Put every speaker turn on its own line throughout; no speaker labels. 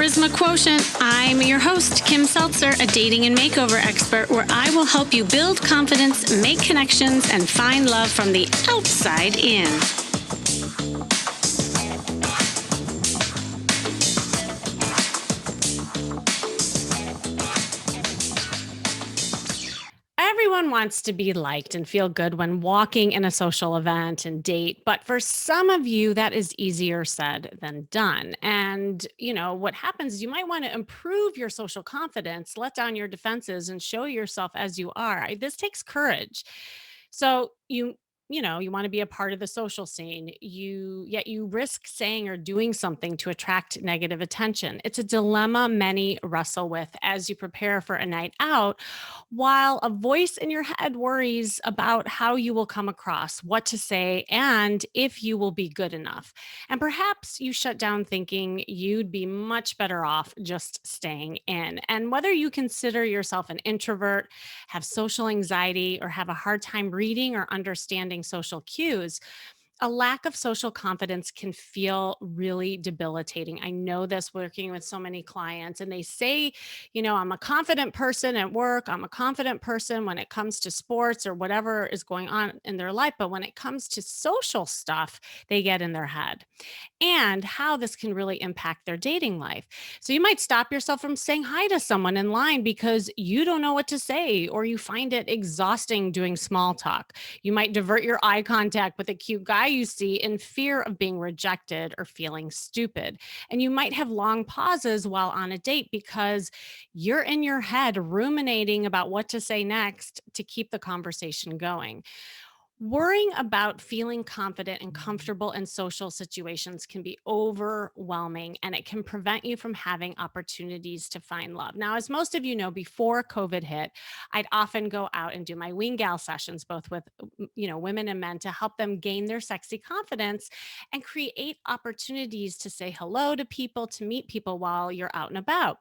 Charisma Quotient. I'm your host, Kim Seltzer, a dating and makeover expert, where I will help you build confidence, make connections, and find love from the outside in. Everyone wants to be liked and feel good when walking in a social event and date, but for some of you, that is easier said than done. And, what happens is you might want to improve your social confidence, let down your defenses, and show yourself as you are. This takes courage. So you want to be a part of the social scene. Yet you risk saying or doing something to attract negative attention. It's a dilemma many wrestle with as you prepare for a night out, while a voice in your head worries about how you will come across, what to say, and if you will be good enough. And perhaps you shut down thinking you'd be much better off just staying in. And whether you consider yourself an introvert, have social anxiety, or have a hard time reading or understanding social cues, a lack of social confidence can feel really debilitating. I know this working with so many clients, and they say, I'm a confident person at work. I'm a confident person when it comes to sports or whatever is going on in their life. But when it comes to social stuff, they get in their head, and how this can really impact their dating life. So you might stop yourself from saying hi to someone in line because you don't know what to say, or you find it exhausting doing small talk. You might divert your eye contact with a cute guy you see in fear of being rejected or feeling stupid. And you might have long pauses while on a date because you're in your head ruminating about what to say next to keep the conversation going. Worrying about feeling confident and comfortable in social situations can be overwhelming, and it can prevent you from having opportunities to find love. Now, as most of you know, before COVID hit, I'd often go out and do my wing gal sessions, both with women and men, to help them gain their sexy confidence and create opportunities to say hello to people, to meet people while you're out and about.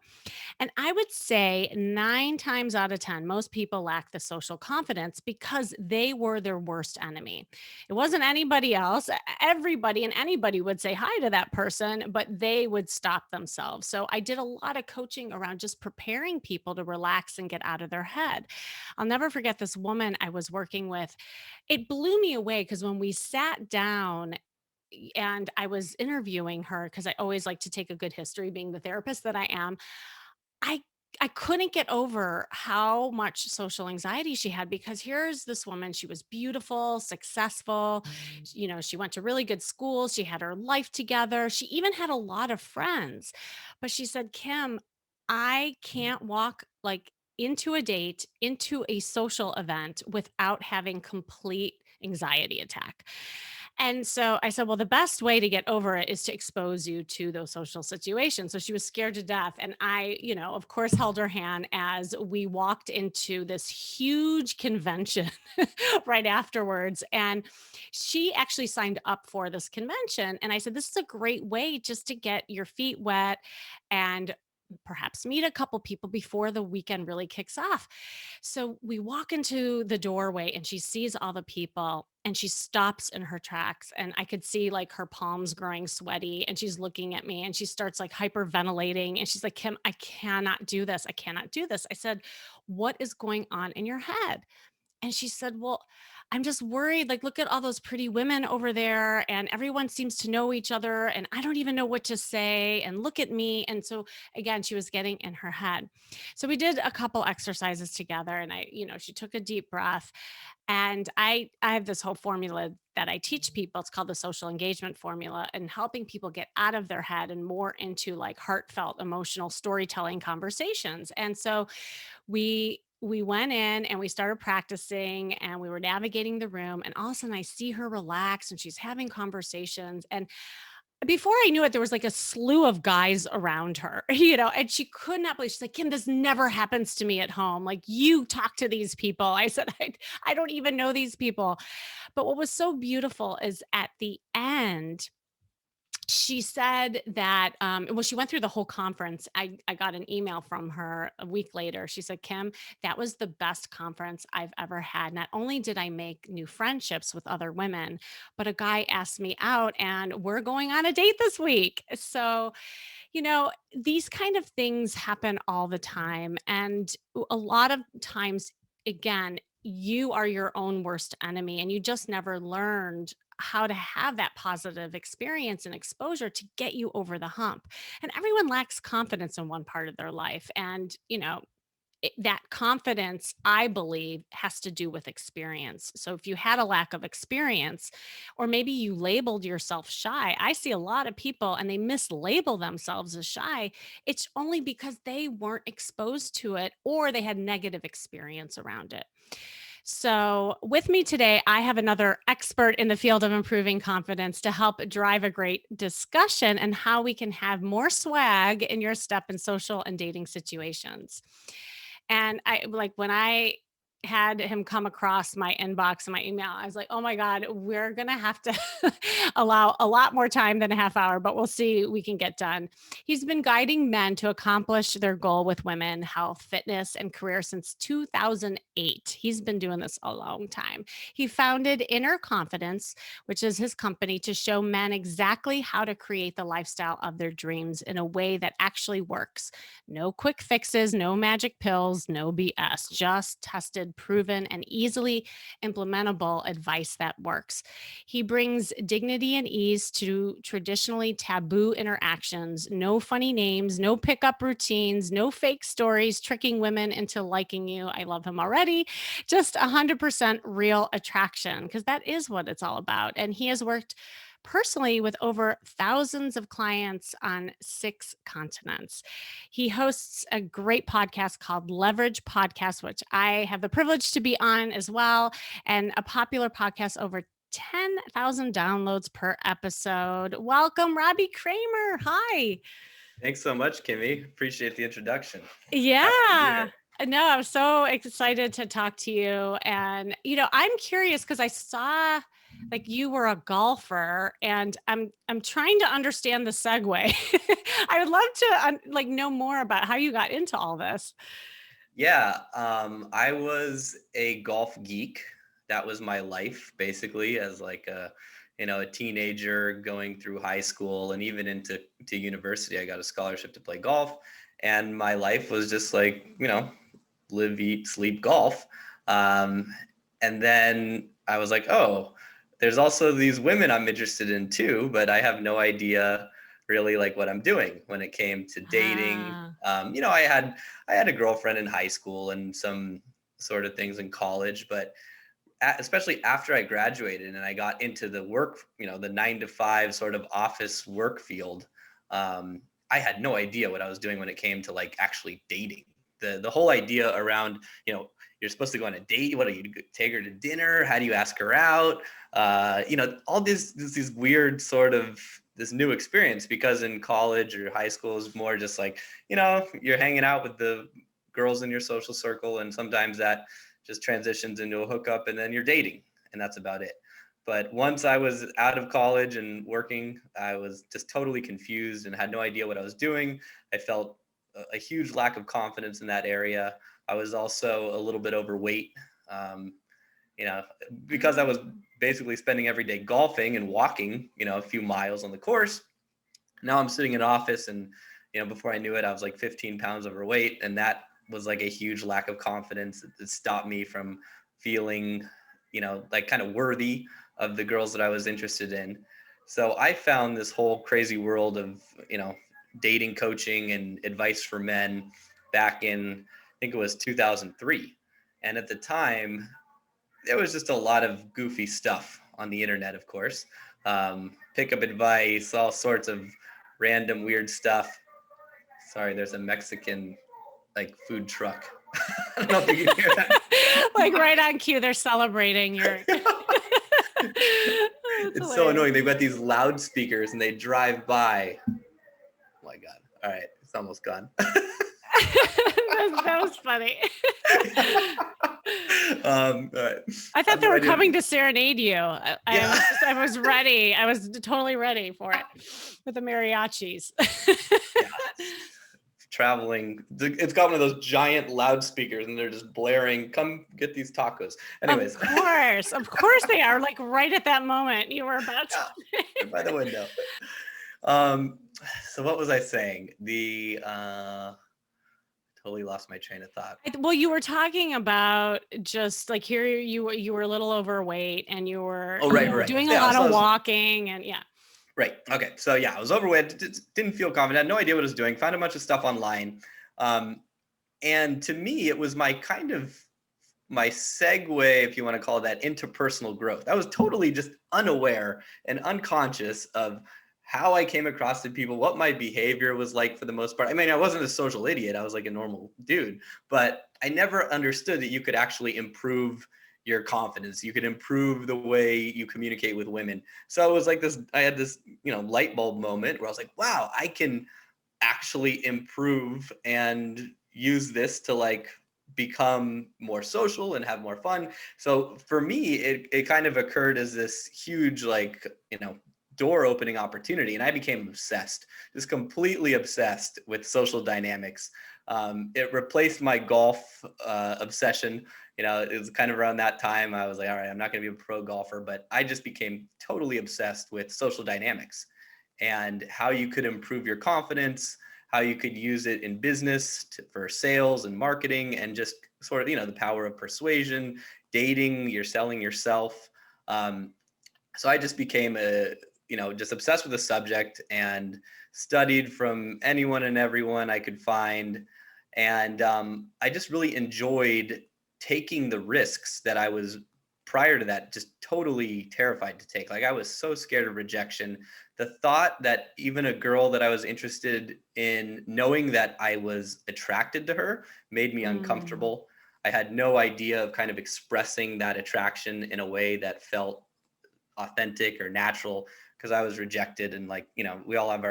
And I would say 9 times out of 10, most people lack the social confidence because they were their worst enemy. It wasn't anybody else. Everybody and anybody would say hi to that person, but they would stop themselves. So I did a lot of coaching around just preparing people to relax and get out of their head. I'll never forget this woman I was working with. It blew me away because when we sat down and I was interviewing her, because I always like to take a good history being the therapist that I am, I I couldn't get over how much social anxiety she had, because here's this woman, she was beautiful, successful, she went to really good schools, she had her life together, she even had a lot of friends. But she said, "Kim, I can't walk like into a date, into a social event without having complete anxiety attack." And so I said, well, the best way to get over it is to expose you to those social situations. So she was scared to death. And I, of course, held her hand as we walked into this huge convention right afterwards. And she actually signed up for this convention. And I said, this is a great way just to get your feet wet and perhaps meet a couple people before the weekend really kicks off. So we walk into the doorway and she sees all the people and she stops in her tracks, and I could see like her palms growing sweaty, and she's looking at me and she starts like hyperventilating, and she's like, "Kim, I cannot do this. I cannot do this." I said, "What is going on in your head?" And she said, "Well, I'm just worried. Like, look at all those pretty women over there, and everyone seems to know each other, and I don't even know what to say. And look at me." And so, again, she was getting in her head. So, we did a couple exercises together, and she took a deep breath. And I have this whole formula that I teach people. It's called the social engagement formula, and helping people get out of their head and more into like heartfelt, emotional storytelling conversations. And so, we went in and we started practicing, and we were navigating the room, and all of a sudden I see her relax and she's having conversations, and before I knew it, there was like a slew of guys around her, and she could not believe. She's like, "Kim, this never happens to me at home. Like, you talk to these people." I said, I don't even know these people. But what was so beautiful is at the end, she said that, well, she went through the whole conference. I got an email from her a week later. She said, Kim, that was the best conference I've ever had. Not only did I make new friendships with other women, but a guy asked me out and we're going on a date this week. So, these kind of things happen all the time. And a lot of times, again, you are your own worst enemy and you just never learned how to have that positive experience and exposure to get you over the hump. And everyone lacks confidence in one part of their life. And, that confidence, I believe, has to do with experience. So if you had a lack of experience, or maybe you labeled yourself shy, I see a lot of people and they mislabel themselves as shy. It's only because they weren't exposed to it or they had negative experience around it. So, with me today, I have another expert in the field of improving confidence to help drive a great discussion and how we can have more swag in your step in social and dating situations. And I like when I had him come across my inbox and my email, I was like, oh my God, we're going to have to allow a lot more time than a half hour, but we'll see we can get done. He's been guiding men to accomplish their goal with women, health, fitness, and career since 2008. He's been doing this a long time. He founded Inner Confidence, which is his company to show men exactly how to create the lifestyle of their dreams in a way that actually works. No quick fixes, no magic pills, no BS, just tested, proven, and easily implementable advice that works. He brings dignity and ease to traditionally taboo interactions, no funny names, no pickup routines, no fake stories tricking women into liking you. I love him already. Just 100% real attraction, because that is what it's all about. And he has worked personally with over thousands of clients on 6 continents. He hosts a great podcast called Leverage Podcast, which I have the privilege to be on as well, and a popular podcast over 10,000 downloads per episode. Welcome, Robbie Kramer. Hi.
Thanks so much, Kimmy. Appreciate the introduction. Happy to be
Yeah.
here.
No, I'm so excited to talk to you. And, I'm curious because I saw like you were a golfer and I'm trying to understand the segue. I would love to like know more about how you got into all this.
Yeah, I was a golf geek. That was my life, basically, as like a teenager going through high school and even into university. I got a scholarship to play golf, and my life was just like, live, eat, sleep, golf. Um, and then I was like, oh, there's also these women I'm interested in too, but I have no idea really like what I'm doing when it came to dating.
Ah,
I had a girlfriend in high school and some sort of things in college, but especially after I graduated and I got into the work, the 9 to 5 sort of office work field, I had no idea what I was doing when it came to like actually dating. The whole idea around, you're supposed to go on a date. What do you do? Take her to dinner? How do you ask her out? All these weird sort of this new experience, because in college or high school is more just like, you're hanging out with the girls in your social circle, and sometimes that just transitions into a hookup and then you're dating, and that's about it. But once I was out of college and working, I was just totally confused and had no idea what I was doing. I felt a huge lack of confidence in that area. I was also a little bit overweight, um, you know, because I was basically spending every day golfing and walking, a few miles on the course. Now I'm sitting in an office and, before I knew it, I was like 15 pounds overweight. And that was like a huge lack of confidence that stopped me from feeling, like kind of worthy of the girls that I was interested in. So I found this whole crazy world of, dating coaching and advice for men back in, I think it was 2003. And at the time, there was just a lot of goofy stuff on the internet, of course. Pickup advice, all sorts of random weird stuff. Sorry, there's a Mexican like food truck. I don't know if you can hear that.
like right on cue, they're celebrating your. That's
It's so
hilarious.
annoying. They've got these loudspeakers and they drive by. Oh my God. All right. It's almost gone.
that was funny.
All right.
I thought
I'm
they were
ready.
coming to serenade you.
Yeah.
I was ready. I was totally ready for it with the mariachis.
Yes. Traveling. It's got one of those giant loudspeakers and they're just blaring, come get these tacos. Anyways.
Of course they are. Like right at that moment, you were about to.
Yeah, right by the window. Um, so what was I saying? Totally lost my train of thought.
Well, you were talking about just like here you were a little overweight and you were
Oh, right.
doing a
Yeah,
lot
so I
of
was
walking and yeah.
right. Okay. So yeah, I was overweight, didn't feel confident, had no idea what I was doing, found a bunch of stuff online. Um, and to me, it was my segue, if you want to call it that, into personal growth. I was totally just unaware and unconscious of how I came across to people, what my behavior was like for the most part. I mean, I wasn't a social idiot. I was like a normal dude, but I never understood that you could actually improve your confidence. You could improve the way you communicate with women. So it was like this, I had this, light bulb moment where I was like, wow, I can actually improve and use this to like become more social and have more fun. So for me, it kind of occurred as this huge, like, door opening opportunity. And I became obsessed, just completely obsessed with social dynamics. It replaced my golf obsession. It was kind of around that time I was like, all right, I'm not going to be a pro golfer, but I just became totally obsessed with social dynamics and how you could improve your confidence, how you could use it in business for sales and marketing, and just sort of, the power of persuasion, dating, you're selling yourself. So I just became just obsessed with the subject and studied from anyone and everyone I could find. And I just really enjoyed taking the risks that I was prior to that just totally terrified to take. Like I was so scared of rejection. The thought that even a girl that I was interested in, knowing that I was attracted to her, made me
Mm.
uncomfortable. I had no idea of kind of expressing that attraction in a way that felt authentic or natural because I was rejected. And like, we all have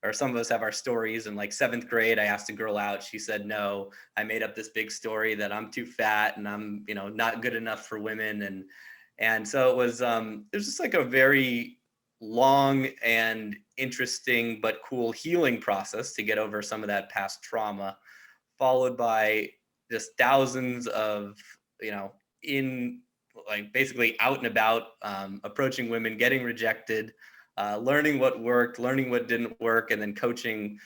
or some of us have our stories. In like 7th grade, I asked a girl out. She said no. I made up this big story that I'm too fat and I'm, not good enough for women. And so it was just like a very long and interesting but cool healing process to get over some of that past trauma, followed by just thousands of, in like basically out and about, approaching women, getting rejected, learning what worked, learning what didn't work, and then coaching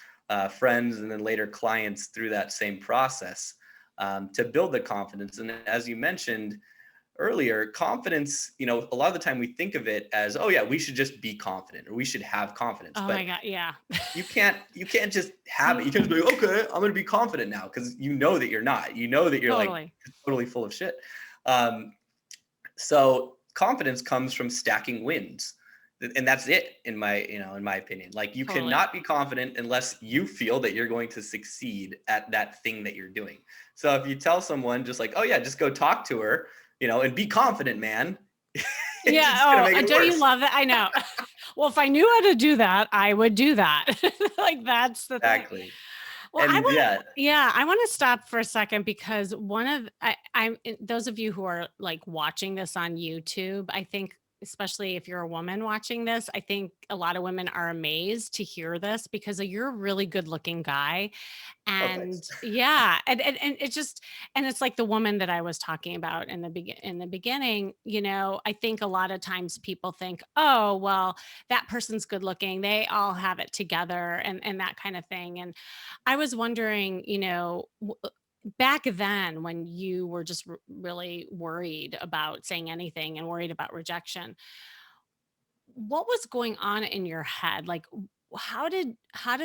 friends and then later clients through that same process, to build the confidence. And as you mentioned earlier, confidence, a lot of the time we think of it as, oh yeah, we should just be confident or we should have confidence.
Oh my
But
God. Yeah.
you can't just have it. You can't just be like, okay, I'm going to be confident now, because you know that you're not. You know that you're like
Totally.
totally full of shit. Um, so confidence comes from stacking wins, and that's it in my opinion. Like you
Totally.
cannot be confident unless you feel that you're going to succeed at that thing that you're doing. So if you tell someone just like, oh yeah, just go talk to her, and be confident, man, it's
Yeah.
just going to make it
Don't you
worse.
love that? I know. Well, if I knew how to do that, I would do that. Like that's the thing.
Exactly.
Well,
And yeah.
I want to stop for a second because those of you who are like watching this on YouTube, I think especially if you're a woman watching this, I think a lot of women are amazed to hear this because you're a really good looking guy.
Oh, thanks.
And yeah, and it's just and it's like the woman that I was talking about in the beginning, I think a lot of times people think, "Oh, well, that person's good looking. They all have it together," and that kind of thing. And I was wondering, back then when you were just really worried about saying anything and worried about rejection, what was going on in your head? Like how did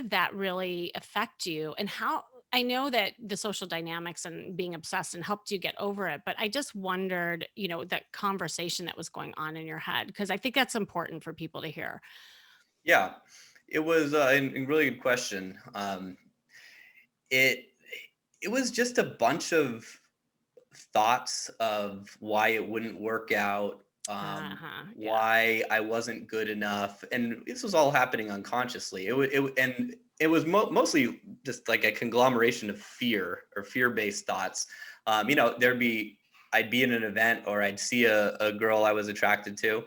that really affect you? And how I know that the social dynamics and being obsessed and helped you get over it, but I just wondered, that conversation that was going on in your head because I think that's important for people to hear.
Yeah, it was a really good question. It it was just a bunch of thoughts of why it wouldn't work out,
Uh-huh. Yeah.
why I wasn't good enough, and this was all happening unconsciously. And it was mostly just like a conglomeration of fear or fear-based thoughts. There'd be I'd be in an event or I'd see a girl I was attracted to,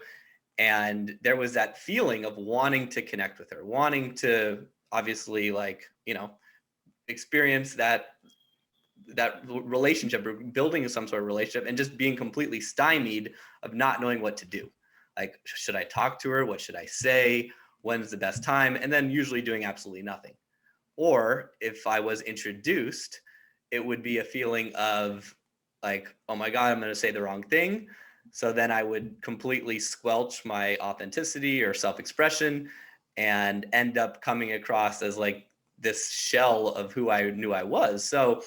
and there was that feeling of wanting to connect with her, wanting to obviously like, experience that relationship or building some sort of relationship, and just being completely stymied of not knowing what to do. Like, should I talk to her? What should I say? When's the best time? And then usually doing absolutely nothing. Or if I was introduced, it would be a feeling of like, oh my God, I'm going to say the wrong thing. So then I would completely squelch my authenticity or self expression and end up coming across as like this shell of who I knew I was. So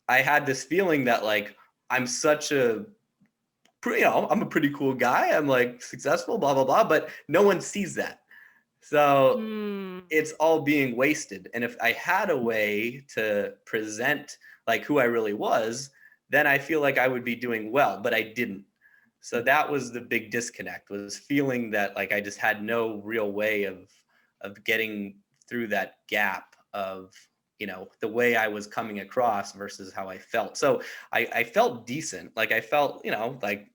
I had this feeling that like I'm such a I'm a pretty cool guy. I'm like successful, blah blah blah, but no one sees that. So
Mm.
it's all being wasted. And if I had a way to present like who I really was, then I feel like I would be doing well, but I didn't. So that was the big disconnect, was feeling that like I just had no real way of getting through that gap of, the way I was coming across versus how I felt. So I felt decent. Like I felt, like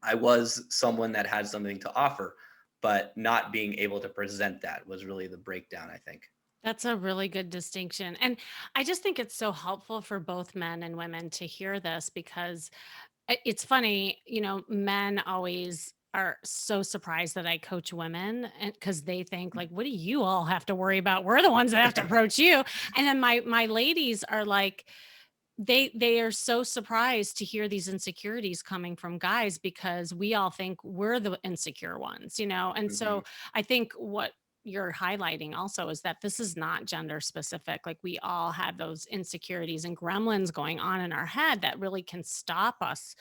I was someone that had something to offer, but not being able to present that was really the breakdown, I think.
That's a really good distinction. And I just think it's so helpful for both men and women to hear this because it's funny, men always are so surprised that I coach women and because they think like, what do you all have to worry about? We're the ones that have to approach you. And then my ladies are like, they are so surprised to hear these insecurities coming from guys because we all think we're the insecure ones, and so
Mhm.
I think what you're highlighting also is that this is not gender specific. Like we all have those insecurities and gremlins going on in our head that really can stop us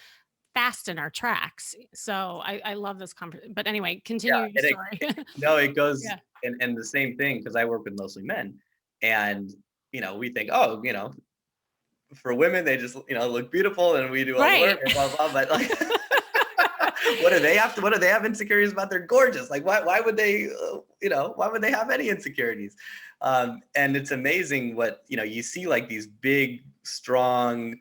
fast in our tracks. So I love this conversation, but anyway,
Yeah,
continue your
and
story.
no, it goes
Yeah.
and the same thing because I work with mostly men, and we think, oh, for women they just look beautiful and we do all the
Right.
work and blah blah. But like, what do they have to? What do they have insecurities about? They're gorgeous. Like, why would they? Why would they have any insecurities? And it's amazing what you see like these big, strong,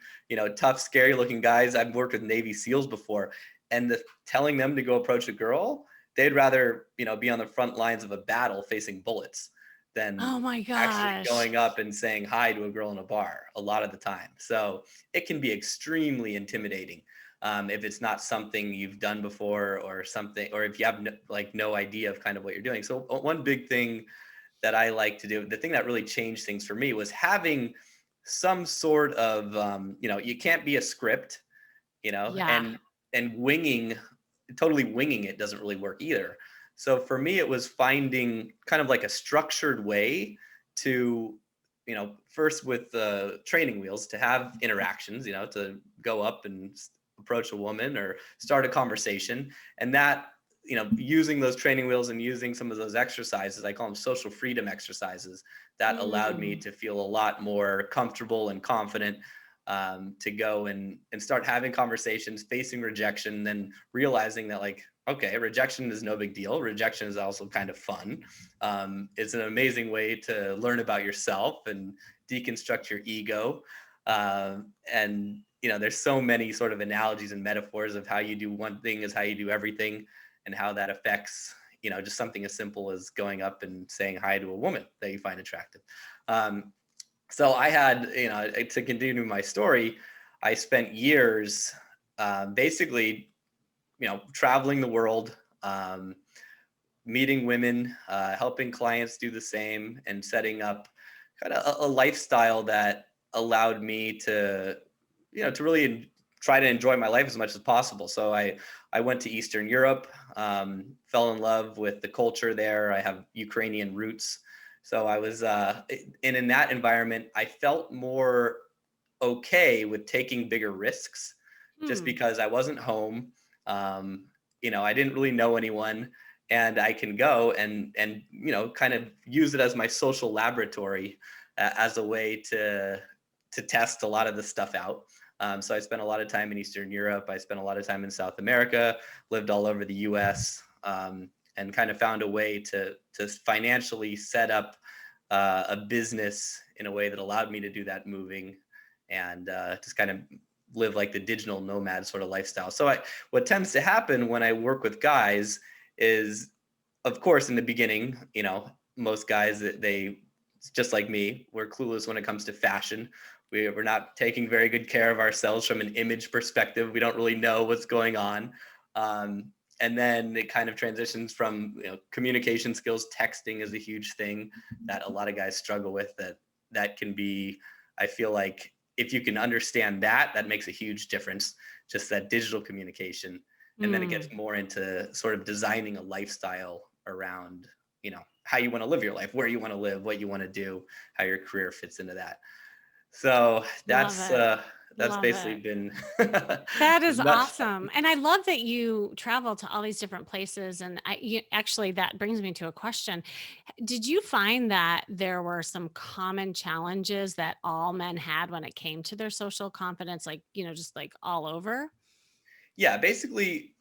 tough, scary-looking guys. I've worked with Navy SEALs before, and telling them to go approach a girl, they'd rather be on the front lines of a battle facing bullets than
Oh my
actually
gosh.
going up and saying hi to a girl in a bar a lot of the time. So it can be extremely intimidating if it's not something you've done before or something, or if you have no idea of kind of what you're doing. So one big thing that I like to do, the thing that really changed things for me was having some sort of, you can't be a script,
Yeah.
and totally winging it doesn't really work either. So for me, it was finding kind of like a structured way to, first with the training wheels to have interactions, to go up and approach a woman or start a conversation. And that, using those training wheels and using some of those exercises, I call them social freedom exercises, that allowed me
Mm.
to feel a lot more comfortable and confident, to go and start having conversations, facing rejection, then realizing that like, okay, rejection is no big deal. Rejection is also kind of fun. It's an amazing way to learn about yourself and deconstruct your ego. And there's so many sort of analogies and metaphors of how you do one thing is how you do everything, and how that affects just something as simple as going up and saying hi to a woman that you find attractive. Um, so I had, to continue my story, I spent years basically, traveling the world, meeting women, helping clients do the same, and setting up kind of a lifestyle that allowed me to, to really try to enjoy my life as much as possible. So I went to Eastern Europe, fell in love with the culture there. I have Ukrainian roots. So I was, and in that environment, I felt more okay with taking bigger risks just
Hmm.
because I wasn't home. Um, I didn't really know anyone, and I can go and kind of use it as my social laboratory, as a way to test a lot of the stuff out. So I spent a lot of time in Eastern Europe. I spent a lot of time in South America, lived all over the U.S., and kind of found a way to financially set up a business in a way that allowed me to do that moving, and just kind of live like the digital nomad sort of lifestyle. So what tends to happen when I work with guys is, of course, in the beginning, most guys that they, just like me, we're clueless when it comes to fashion. We're not taking very good care of ourselves from an image perspective. We don't really know what's going on. And then it kind of transitions from, communication skills. Texting is a huge thing that a lot of guys struggle with. That can be, I feel like, if you can understand that, that makes a huge difference. Just that digital communication, and then it gets
Mm.
more into sort of designing a lifestyle around, how you want to live your life, where you want to live, what you want to do, how your career fits into that. So
Love
that's
it.
that's
Love
basically
it.
been
That
the
is
nutshell.
awesome. And I love that you travel to all these different places. And actually, that brings me to a question. Did you find that there were some common challenges that all men had when it came to their social confidence, like, just like all over?
Yeah, basically,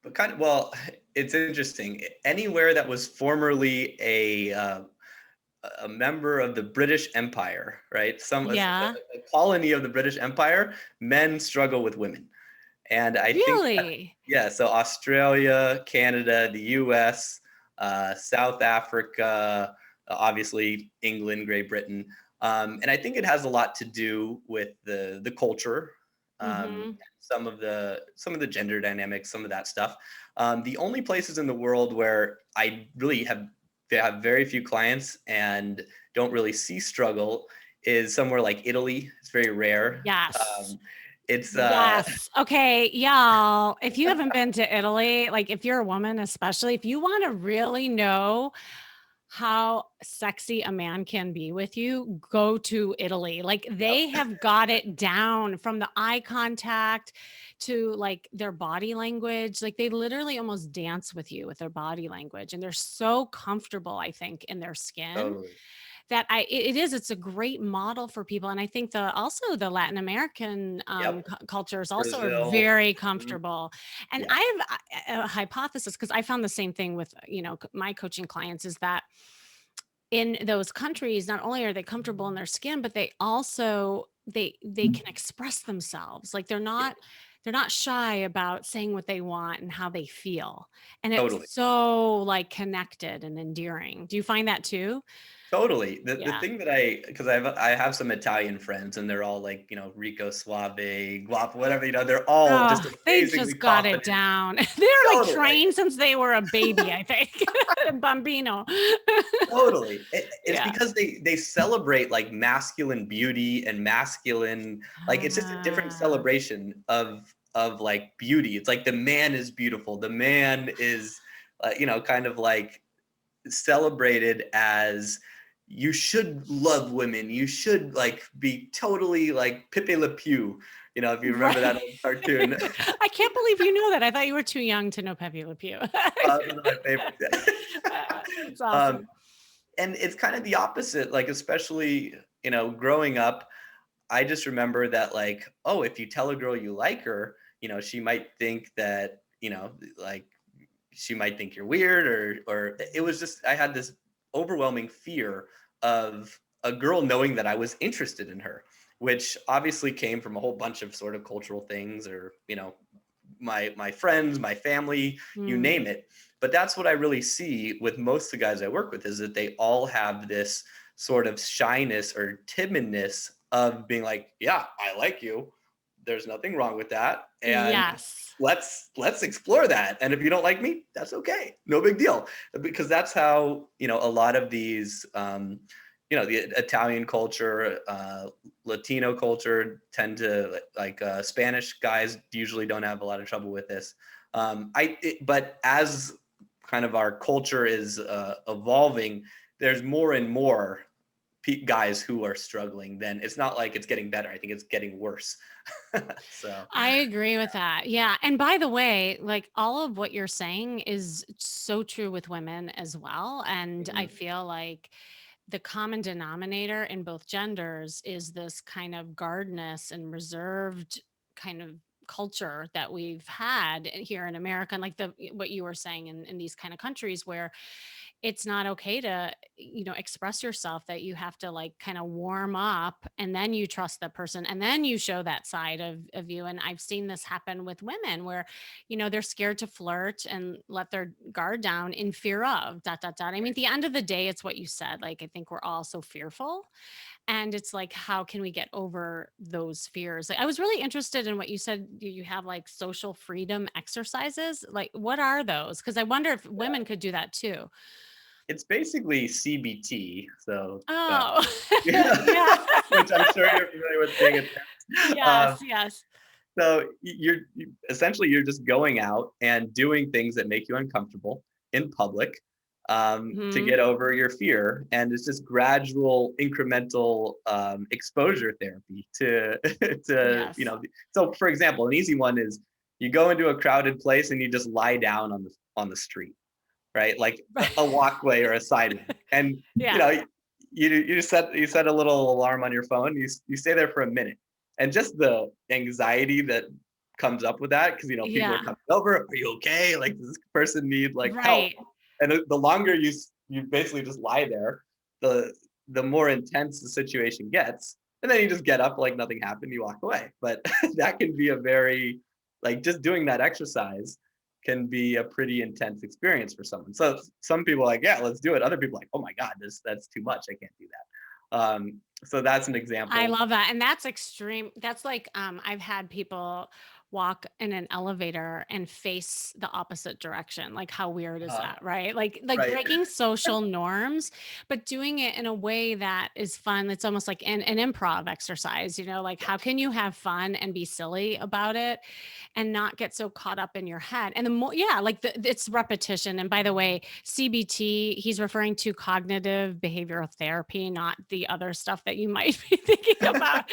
but it's interesting. Anywhere that was formerly a member of the British Empire, right?
Yeah.
A colony of the British Empire, men struggle with women. And I think that,
Really?
yeah, so Australia, Canada, the US, South Africa, obviously England, Great Britain. And I think it has a lot to do with the culture,
Hmm.
some of the gender dynamics, some of that stuff. The only places in the world where I really have very few clients and don't really see struggle is somewhere like Italy. It's very rare.
Yes.
It's
Yes. Okay, y'all, if you haven't been to Italy, like if you're a woman, especially if you want to really know how sexy a man can be with you, go to Italy. Like
Yep,
they have got it down from the eye contact to like their body language. Like they literally almost dance with you with their body language. And they're so comfortable, I think, in their skin
totally.
that it's a great model for people. And I think also the Latin American
Yep,
cultures also are
Brazil.
very
Mhm.
comfortable. And
Yeah,
I have a hypothesis because I found the same thing with, my coaching clients is that in those countries, not only are they comfortable in their skin, but they also they can express themselves. Like
yeah,
they're not shy about saying what they want and how they feel. And it's
totally.
so like connected and endearing. Do you find that too?
Totally. The
Yeah.
thing that because I have some Italian friends and they're all like, Rico Suave, Guap, whatever, they're all just
Oh, they
amazingly
just got it
confident.
down. They're like
Totally.
trained since they were a baby, I think. Bambino.
Totally. It's
Yeah.
because they celebrate like masculine beauty and masculine, like it's just a different
Ah,
celebration of like beauty. It's like the man is beautiful. The man is kind of like celebrated as, you should love women. You should like be totally like Pepe Le Pew. If you remember that
right.
old cartoon.
I can't believe you know that. I thought you were too young to know Pepe Le Pew.
Those are my favorites.
That's
um,
awesome.
and it's kind of the opposite. Like, especially, growing up, I just remember that, like, oh, if you tell a girl you like her, she might think that, like, she might think you're weird, or it was just, I had this overwhelming fear of a girl knowing that I was interested in her, which obviously came from a whole bunch of sort of cultural things, or my friends, my family, you
Mm.
name it. But that's what I really see with most of the guys I work with, is that they all have this sort of shyness or timidness of being like, yeah, I like you. There's nothing wrong with that. And
Yes.
let's explore that. And if you don't like me, that's okay. No big deal. Because that's how, a lot of these the Italian culture, Latino culture tend to, like, Spanish guys usually don't have a lot of trouble with this. But as kind of our culture is evolving, there's more and more guys who are struggling. Then it's not like it's getting better. I think it's getting worse. So,
I agree with that. Yeah. And by the way, like all of what you're saying is so true with women as well. And I
mhm,
feel like the common denominator in both genders is this kind of guardness and reserved kind of culture that we've had here in America, and like the what you were saying in these kind of countries where it's not okay to, express yourself, that you have to like kind of warm up and then you trust the person and then you show that side of you. And I've seen this happen with women where, they're scared to flirt and let their guard down in fear of dot dot dot. I mean, at the end of the day, it's what you said. Like, I think we're all so fearful. And it's like, how can we get over those fears? Like, I was really interested in what you said. You have like social freedom exercises. Like, what are those? Because I wonder if women could do that too.
It's basically CBT. So,
Oh,
yeah,
yeah.
which I'm sure you're familiar with being a parent.
Yes, yes.
So essentially you're just going out and doing things that make you uncomfortable in public, to
Mhm.
get over your fear, and it's just gradual, incremental exposure therapy to
Yes.
So, for example, an easy one is you go into a crowded place and you just lie down on the street, right? Like a walkway or a sidewalk, and you
Yeah.
know you set a little alarm on your phone. You stay there for a minute, and just the anxiety that comes up with that, because people are
Yeah.
coming over. Are you okay? Like, does this person need like help?
Right.
And the longer you basically just lie there, the the more intense the situation gets, and then you just get up like nothing happened. You walk away. But that can be a very, like, just doing that exercise can be a pretty intense experience for someone. So some people are like, yeah, let's do it. Other people are like, oh my God, that's too much. I can't do that. So that's an
I
example.
love that, and that's extreme. That's like, I've had people walk in an elevator and face the opposite direction. Like, how weird is
Uh,
that, right? Like
right.
breaking social norms, but doing it in a way that is fun. It's almost like an improv exercise, like
Yeah.
how can you have fun and be silly about it and not get so caught up in your head. And the more, yeah, like it's repetition. And by the way, CBT, he's referring to cognitive behavioral therapy, not the other stuff that you might be thinking about.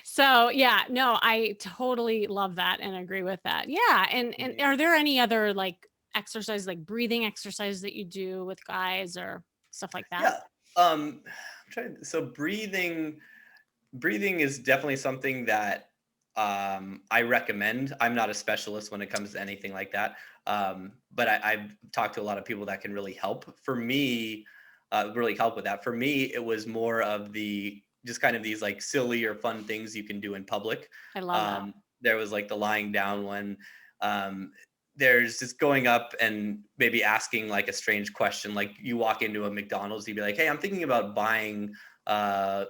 So yeah, no, I totally love that and agree with that. Yeah. And
Mhm.
are there any other like exercises, like breathing exercises that you do with guys or stuff like that?
Yeah. So breathing is definitely something that I recommend. I'm not a specialist when it comes to anything like that, but I've talked to a lot of people that can really help. For me, really help with that. For me, it was more of the just kind of these like silly or fun things you can do in public.
I love that.
There was like the lying down one. Um, there's just going up and maybe asking like a strange question. Like, you walk into a McDonald's, you'd be like, "Hey, I'm thinking about buying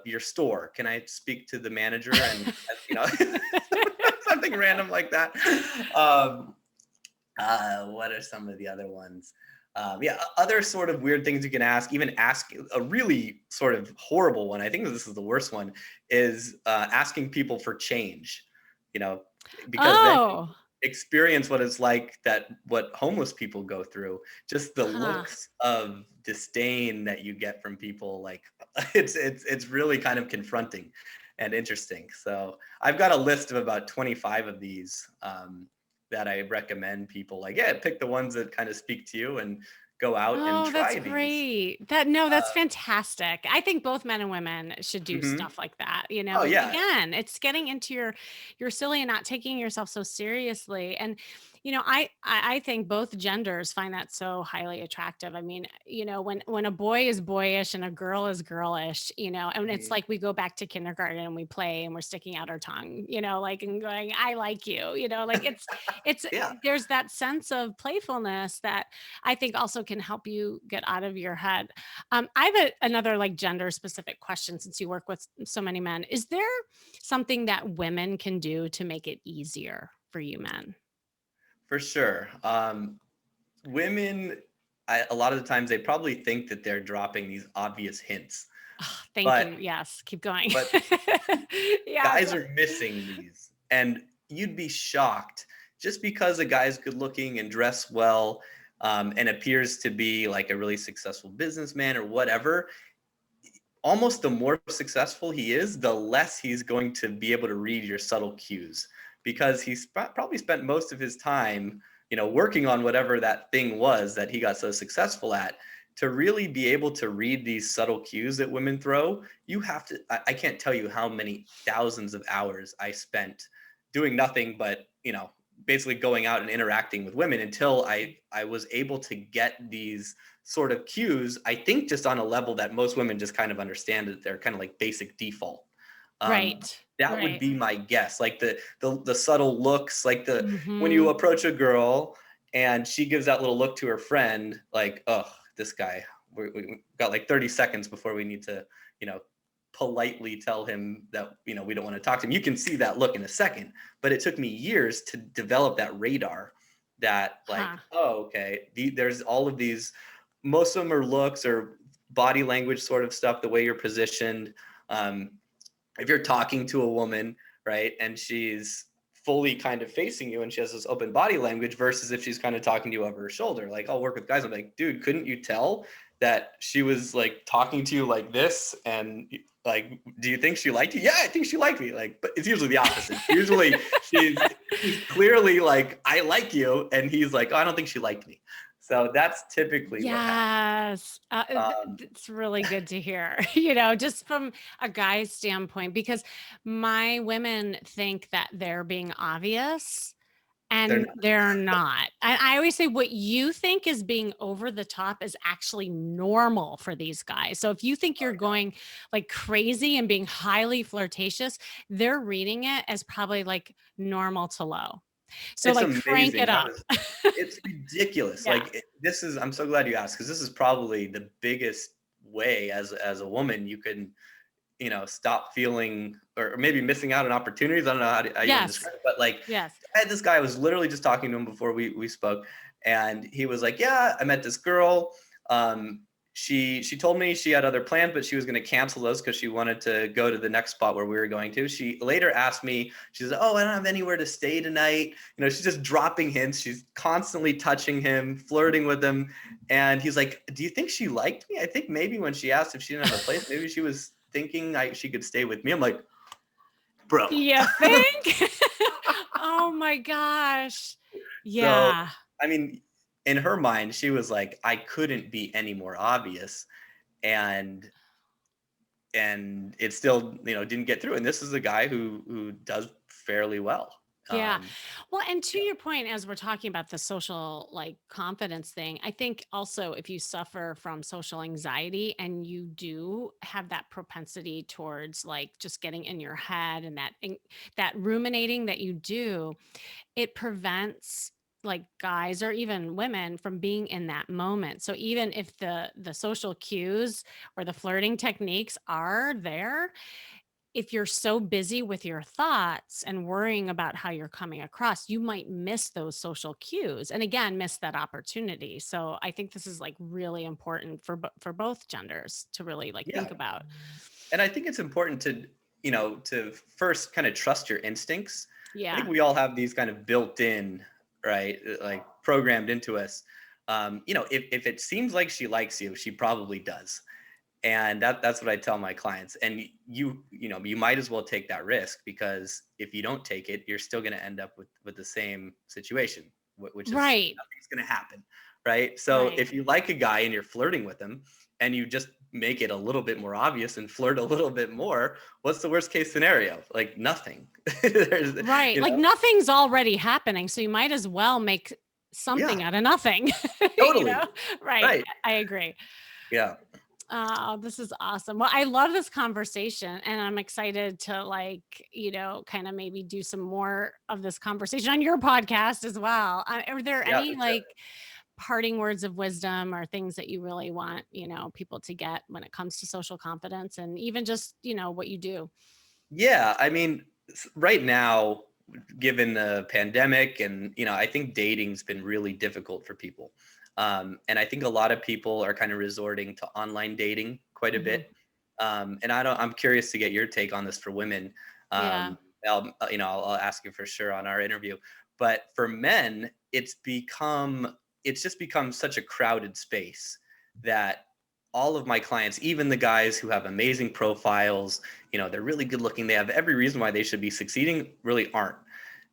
your store. Can I speak to the manager?" And something random like that. Um, what are some of the other ones? Yeah, other sort of weird things you can ask. Even ask a really sort of horrible one. I think this is the worst one. Is asking people for change. You know, because then you
Oh,
experience what it's like, that what homeless people go through. Just the
huh.
looks of disdain that you get from people. Like, it's really kind of confronting and interesting. So I've got a list of about 25 of these. That I recommend people, like, yeah, pick the ones that kind of speak to you and go out and
Oh, that's
try these.
great. That's
Uh,
fantastic. I think both men and women should do
mhm.
stuff like that.
Oh yeah.
Again, it's getting into your silly and not taking yourself so seriously. And I think both genders find that so highly attractive. I mean, when a boy is boyish and a girl is girlish, and it's
Mhm.
like we go back to kindergarten and we play and we're sticking out our tongue, like and going, I like you, like it's
Yeah,
there's that sense of playfulness that I think also can help you get out of your head. I have another like gender specific question since you work with so many men. Is there something that women can do to make it easier for you men?
for sure. Women, a lot of the times they probably think that they're dropping these obvious hints,
Ah, thank
but
you. Yes, keep going.
but
Yes.
guys are missing these, and you'd be shocked. Just because a guy's good looking and dressed well, and appears to be like a really successful businessman or whatever, almost the more successful he is, the less he's going to be able to read your subtle cues, because he's probably spent most of his time, working on whatever that thing was that he got so successful at. To really be able to read these subtle cues that women throw, you have to. I can't tell you how many thousands of hours I spent doing nothing but, basically going out and interacting with women until I was able to get these sort of cues, I think just on a level that most women just kind of understand that they're kind of like basic default. Um,
Right.
that would
Right.
be my guess. Like the subtle looks, like when you
Mhm.
approach a girl and she gives that little look to her friend, like, oh, this guy, we got like 30 seconds before we need to, you know, politely tell him that, we don't want to talk to him. You can see that look in a second, but it took me years to develop that radar that like,
Huh.
oh, okay, there's all of these, most of them are looks or body language sort of stuff, the way you're positioned. Um, if you're talking to a woman, right, and she's fully kind of facing you and she has this open body language versus if she's kind of talking to you over her shoulder, like I'll work with guys, I'm like, dude, couldn't you tell that she was like talking to you like this? And like, do you think she liked you? Yeah, I think she liked me. Like, but it's usually the opposite. Usually she's clearly like, I like you. And he's like, oh, I don't think she liked me. So that's typically what happens.
Yes.
Um,
It's really good to hear, just from a guy's standpoint, because my women think that they're being obvious
they're
and
not.
they're not. I always say what you think is being over the top is actually normal for these guys. So if you think you're going like crazy and being highly flirtatious, they're reading it as probably like normal to low. So
It's
like crank
amazing.
it up.
It's ridiculous.
Yeah.
Like this is, I'm so glad you asked because this is probably the biggest way as a woman you can, stop feeling or maybe missing out on opportunities. I don't know how you want to
Yes.
describe it, but like
Yes.
I had this guy, I was literally just talking to him before we spoke, and he was like, yeah, I met this girl. Um, she told me she had other plans, but she was going to cancel those because she wanted to go to the next spot where we were going to. She later asked me, she said, oh, I don't have anywhere to stay tonight. She's just dropping hints. She's constantly touching him, flirting with him. And he's like, do you think she liked me? I think maybe when she asked if she didn't have a place, maybe she was thinking she could stay with me. I'm like, bro.
You think? Oh my gosh.
So,
Yeah.
I mean, in her mind, she was like, I couldn't be any more obvious. And it still, didn't get through. And this is a guy who does fairly well.
Yeah.
Um,
Well, and to
yeah,
your point, as we're talking about the social like confidence thing, I think also if you suffer from social anxiety and you do have that propensity towards like just getting in your head and that ruminating that you do, it prevents like guys or even women from being in that moment. So even if the social cues or the flirting techniques are there, if you're so busy with your thoughts and worrying about how you're coming across, you might miss those social cues and again miss that opportunity. So I think this is like really important for both genders to really like
yeah.
think about.
And I think it's important to, to first kind of trust your instincts. I
Yeah.
think we all have these kind of built in, right? Like programmed into us. If it seems like she likes you, she probably does. And that's what I tell my clients. And you might as well take that risk because if you don't take it, you're still going to end up with the same situation, which is
Right.
nothing's going to happen, right? So
Right.
if you like a guy and you're flirting with him and you just make it a little bit more obvious and flirt a little bit more, what's the worst case scenario? Like nothing. There's,
Right. Like nothing's already happening. So you might as well make
yeah,
something out of nothing. you know?
totally.
Right.
Right.
I agree.
Yeah.
Oh, this is awesome. Well, I love this conversation and I'm excited to like, kind of maybe do some more of this conversation on your podcast as well. Are there
Yeah,
any
for sure.
like parting words of wisdom or things that you really want, people to get when it comes to social confidence and even just, what you do?
Yeah, I mean, right now, given the pandemic, and I think dating's been really difficult for people, and I think a lot of people are kind of resorting to online dating quite a
Mhm.
bit. And I'm curious to get your take on this for women.
Yeah.
I'll ask you for sure on our interview. But for men, it's just become such a crowded space that all of my clients, even the guys who have amazing profiles, they're really good looking, they have every reason why they should be succeeding, really aren't.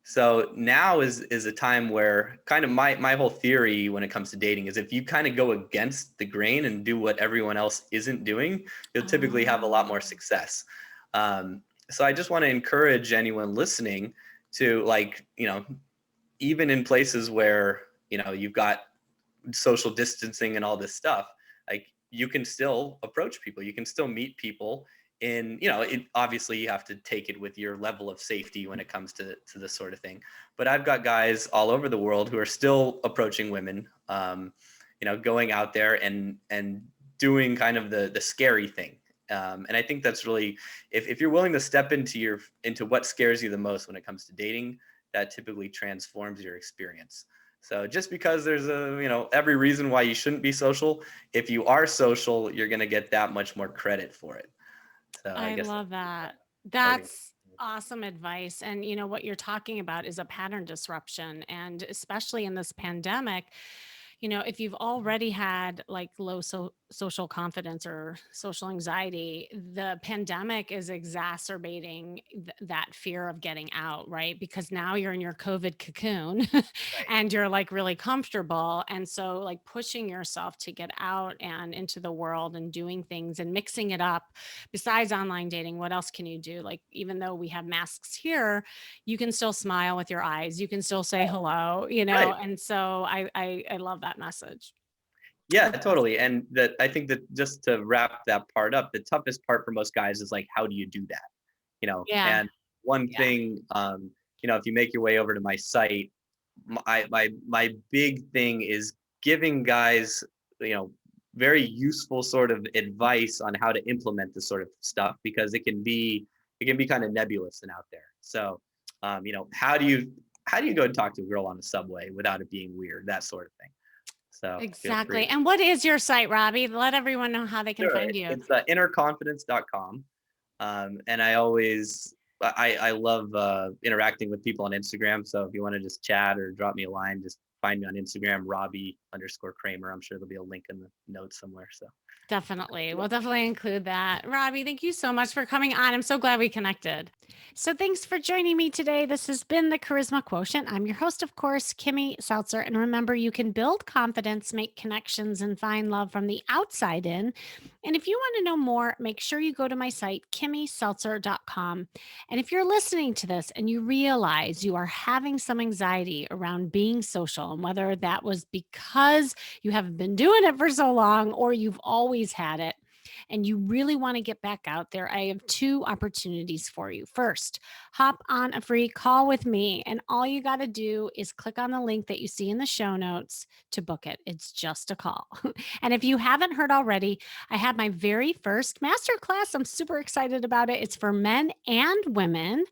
So now is a time where kind of my whole theory when it comes to dating is if you kind of go against the grain and do what everyone else isn't doing, you'll typically have a lot more
Oh,
success. So I just want to encourage anyone listening, to like, even in places where, you've got social distancing and all this stuff, like you can still approach people, you can still meet people in, obviously you have to take it with your level of safety when it comes to this sort of thing. But I've got guys all over the world who are still approaching women, going out there and doing kind of the scary thing. And I think that's really, if you're willing to step into what scares you the most when it comes to dating, that typically transforms your experience. So just because there's every reason why you shouldn't be social, if you are social, you're going to get that much more credit for it. So I
I
guess that's
love
the
that.
parting.
That's awesome advice. And what you're talking about is a pattern disruption. And especially in this pandemic, if you've already had like low social confidence or social anxiety, the pandemic is exacerbating that fear of getting out, right? Because now you're in your COVID cocoon
Right.
and you're like really comfortable. And so, like, pushing yourself to get out and into the world and doing things and mixing it up. Besides online dating, what else can you do? Like, even though we have masks here, you can still smile with your eyes. You can still say hello,
Right.
and so I love that message.
Yeah,
That's
totally.
awesome.
And that, I think that just to wrap that part up, the toughest part for most guys is like, how do you do that?
Yeah.
And one
Yeah.
thing, if you make your way over to my site, my big thing is giving guys, you know, very useful sort of advice on how to implement this sort of stuff, because it can be kind of nebulous and out there. So, how do you go and talk to a girl on the subway without it being weird, that sort of thing. So feel free
Exactly.
to.
And what is your site, Robbie? Let everyone know how they can
Sure,
find you.
it's innerconfidence.com. And I love interacting with people on Instagram. So if you want to just chat or drop me a line, just find me on Instagram, Robbie_Kramer. I'm sure there'll be a link in the notes somewhere. So
Definitely. We'll definitely include that. Robbie, thank you so much for coming on. I'm so glad we connected. So, thanks for joining me today. This has been the Charisma Quotient. I'm your host, of course, Kimmy Seltzer. And remember, you can build confidence, make connections, and find love from the outside in. And if you want to know more, make sure you go to my site, kimmyseltzer.com. And if you're listening to this and you realize you are having some anxiety around being social, and whether that was because you haven't been doing it for so long or you've always had it, and you really want to get back out there, I have two opportunities for you. First, hop on a free call with me, and all you got to do is click on the link that you see in the show notes to book it. It's just a call. And if you haven't heard already, I had my very first masterclass. I'm super excited about it. It's for men and women.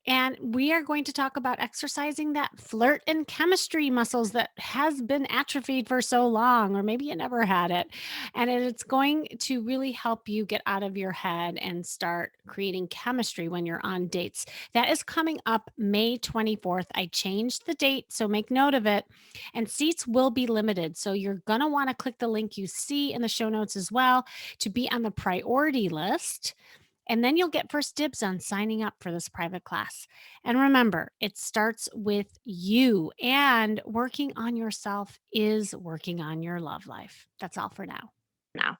And we are going to talk about exercising that flirt and chemistry muscles that has been atrophied for so long, or maybe you never had it. And it's going to really help you get out of your head and start creating chemistry when you're on dates. That is coming up May 24th. I changed the date, so make note of it. And seats will be limited. So you're going to want to click the link you see in the show notes as well to be on the priority list. And then you'll get first dibs on signing up for this private class. And remember, it starts with you, and working on yourself is working on your love life. That's all for now.